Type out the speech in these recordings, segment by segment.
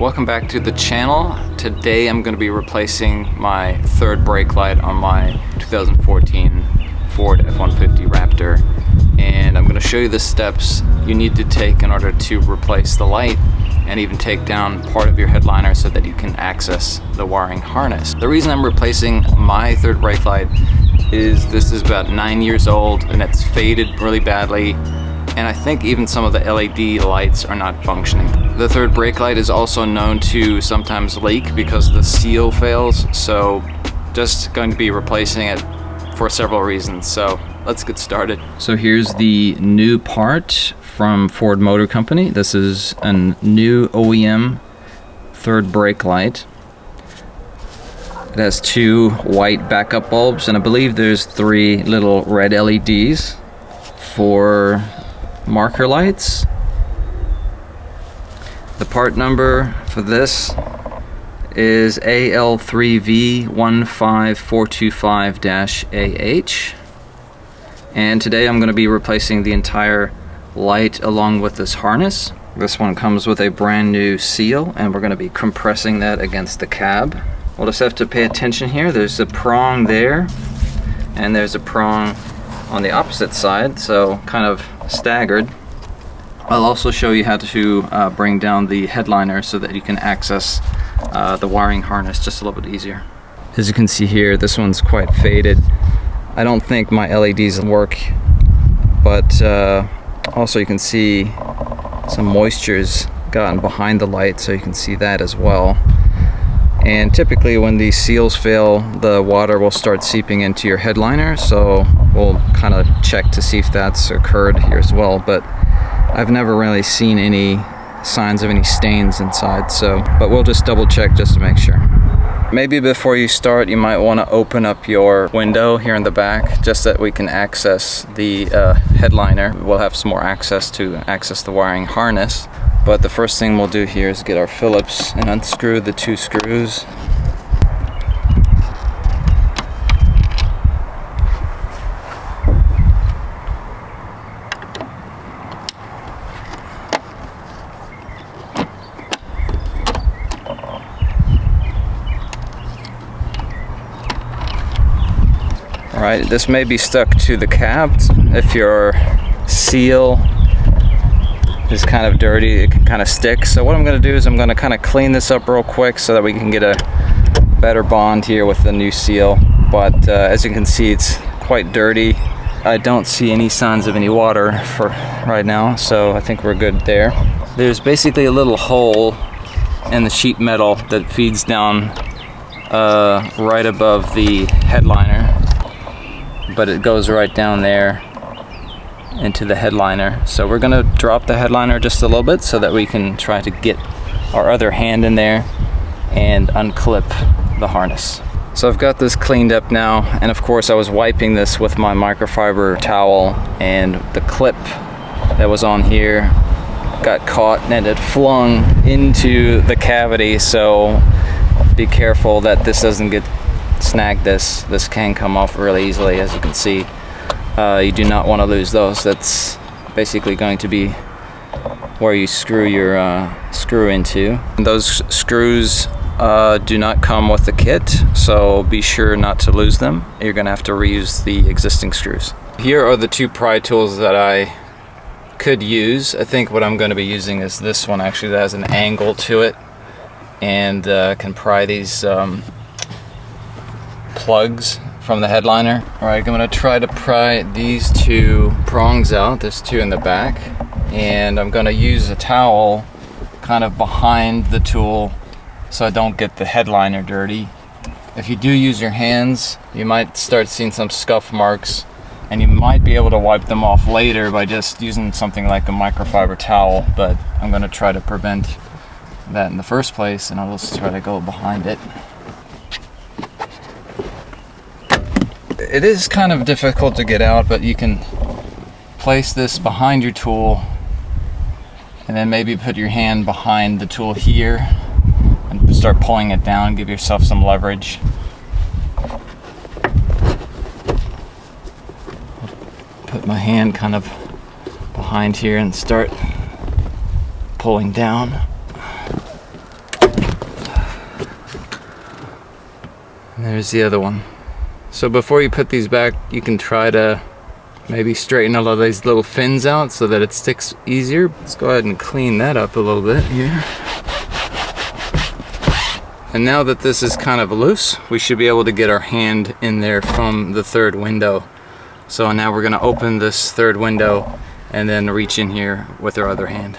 Welcome back to the channel. Today I'm going to be replacing my third brake light on my 2014 Ford F-150 Raptor, and I'm going to show you the steps you need to take in order to replace the light and even take down part of your headliner so that you can access the wiring harness. The reason I'm replacing my third brake light is this is about 9 years old and it's faded really badly, and I think even some of the LED lights are not functioning. The third brake light is also known to sometimes leak because the seal fails, so just going to be replacing it for several reasons. So let's get started. So here's the new part from Ford Motor Company. This is a new OEM third brake light. It has two white backup bulbs, and I believe there's 3 little red LEDs for marker lights. The part number for this is AL3V15425-AH, and today I'm going to be replacing the entire light along with this harness. This one comes with a brand new seal, and we're going to be compressing that against the cab. We'll just have to pay attention here. There's a prong there, and there's a prong on the opposite side, so kind of staggered. I'll also show you how to bring down the headliner so that you can access the wiring harness just a little bit easier. As you can see here, this one's quite faded. I don't think my LEDs work, but also you can see some moisture's gotten behind the light, so you can see that as well. And typically when these seals fail, the water will start seeping into your headliner, so we'll kind of check to see if that's occurred here as well. But I've never really seen any signs of any stains inside, but we'll just double check just to make sure. Maybe before you start, you might want to open up your window here in the back just so that we can access the headliner. We'll have some more access to access the wiring harness. But the first thing we'll do here is get our Phillips and unscrew the 2 screws. Alright, this may be stuck to the cab. If your seal is kind of dirty, it can kind of stick. So what I'm going to do is I'm going to kind of clean this up real quick so that we can get a better bond here with the new seal. But as you can see, it's quite dirty. I don't see any signs of any water for right now, so I think we're good there. There's basically a little hole in the sheet metal that feeds down right above the headliner, but it goes right down there into the headliner. So we're gonna drop the headliner just a little bit so that we can try to get our other hand in there and unclip the harness. So I've got this cleaned up now, and of course I was wiping this with my microfiber towel, and the clip that was on here got caught and it flung into the cavity, so be careful that this doesn't get snagged. This can come off really easily, as you can see. You do not want to lose those. That's basically going to be where you screw your screw into. And those screws do not come with the kit, so be sure not to lose them. You're going to have to reuse the existing screws. Here are the 2 pry tools that I could use. I think what I'm going to be using is this one, actually, that has an angle to it and can pry these plugs from the headliner. Alright, I'm going to try to pry these 2 prongs out. There's 2 in the back, and I'm going to use a towel kind of behind the tool so I don't get the headliner dirty. If you do use your hands, you might start seeing some scuff marks, and you might be able to wipe them off later by just using something like a microfiber towel, but I'm going to try to prevent that in the first place, and I'll just try to go behind it. It is kind of difficult to get out, but you can place this behind your tool and then maybe put your hand behind the tool here and start pulling it down, give yourself some leverage. Put my hand kind of behind here and start pulling down. there's the other one. So before you put these back, you can try to maybe straighten all of these little fins out so that it sticks easier. Let's go ahead and clean that up a little bit here. And now that this is kind of loose, we should be able to get our hand in there from the third window. So now we're gonna open this third window and then reach in here with our other hand.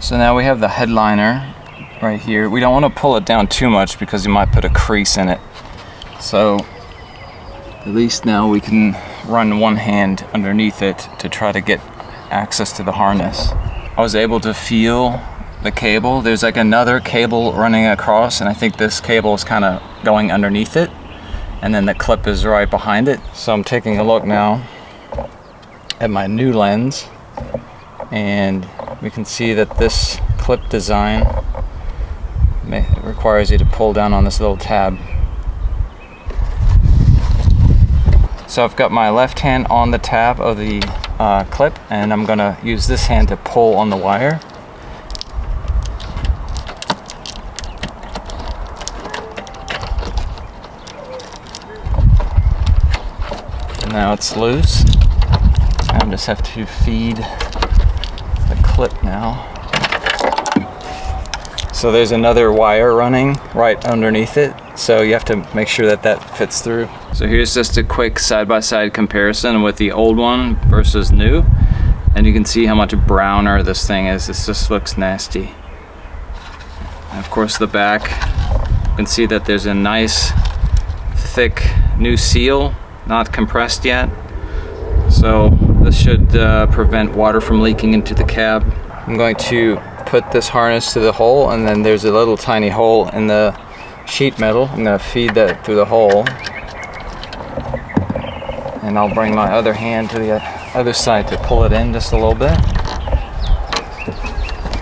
So now we have the headliner right here. We don't want to pull it down too much because you might put a crease in it. So at least now we can run one hand underneath it to try to get access to the harness. I was able to feel the cable. There's like another cable running across, and I think this cable is kind of going underneath it, and then the clip is right behind it. So I'm taking a look now at my new lens, and we can see that this clip design requires you to pull down on this little tab. So I've got my left hand on the tab of the clip, and I'm gonna use this hand to pull on the wire. And now it's loose. I just have to feed the clip now. So there's another wire running right underneath it, so you have to make sure that that fits through. So here's just a quick side-by-side comparison with the old one versus new, and you can see how much browner this thing is. This just looks nasty. And of course the back, you can see that there's a nice thick new seal, not compressed yet, so this should prevent water from leaking into the cab. I'm going to put this harness to the hole, and then there's a little tiny hole in the sheet metal. I'm going to feed that through the hole, and I'll bring my other hand to the other side to pull it in just a little bit,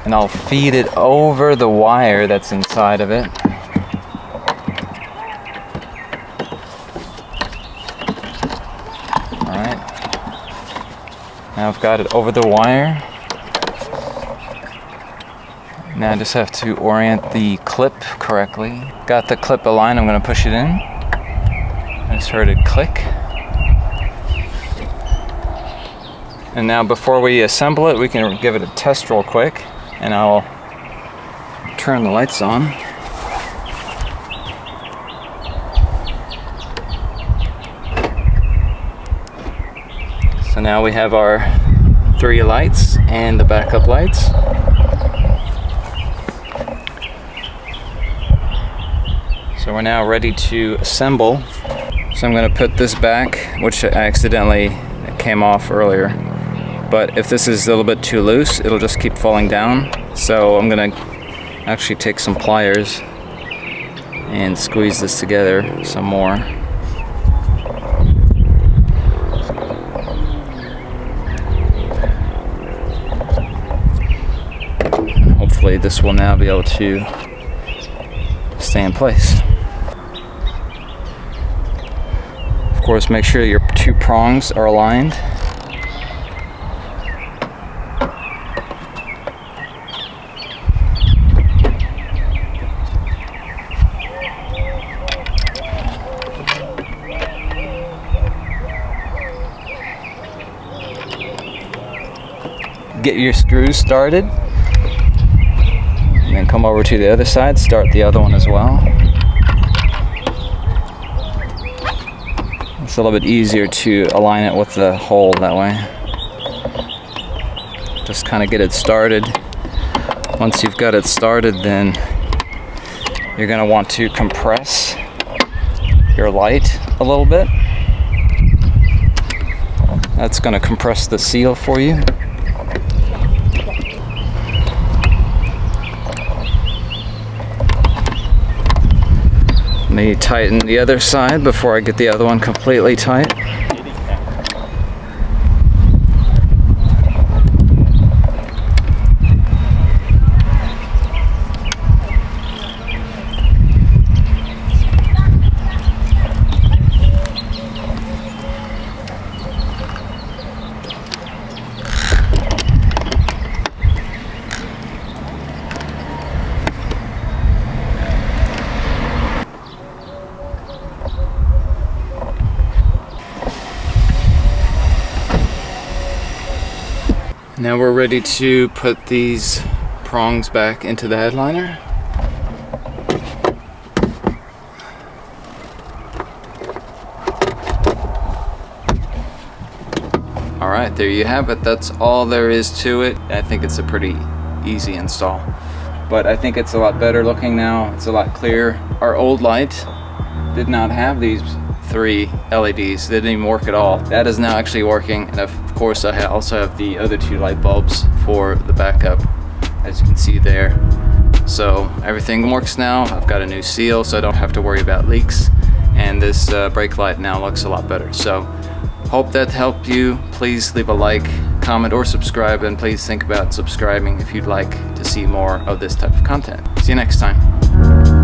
and I'll feed it over the wire that's inside of it. Alright, now I've got it over the wire. Now I just have to orient the clip correctly. Got the clip aligned, I'm going to push it in. I just heard it click. And now before we assemble it, we can give it a test real quick, and I'll turn the lights on. So now we have our 3 lights and the backup lights. So we're now ready to assemble. So I'm going to put this back, which accidentally came off earlier. But if this is a little bit too loose, it'll just keep falling down. So I'm going to actually take some pliers and squeeze this together some more. And hopefully this will now be able to stay in place. Of course, make sure your 2 prongs are aligned. Get your screws started, and then come over to the other side, start the other one as well. It's a little bit easier to align it with the hole that way. Just kind of get it started. Once you've got it started, then you're going to want to compress your light a little bit. That's going to compress the seal for you. Let me tighten the other side before I get the other one completely tight. Now we're ready to put these prongs back into the headliner. Alright, there you have it. That's all there is to it. I think it's a pretty easy install. But I think it's a lot better looking now. It's a lot clearer. Our old light did not have these 3 LEDs. They didn't even work at all. That is now actually working. And of course I also have the other 2 light bulbs for the backup, as you can see there. So everything works now. I've got a new seal so I don't have to worry about leaks. And this brake light now looks a lot better. So hope that helped you. Please leave a like, comment, or subscribe, and please think about subscribing if you'd like to see more of this type of content. See you next time.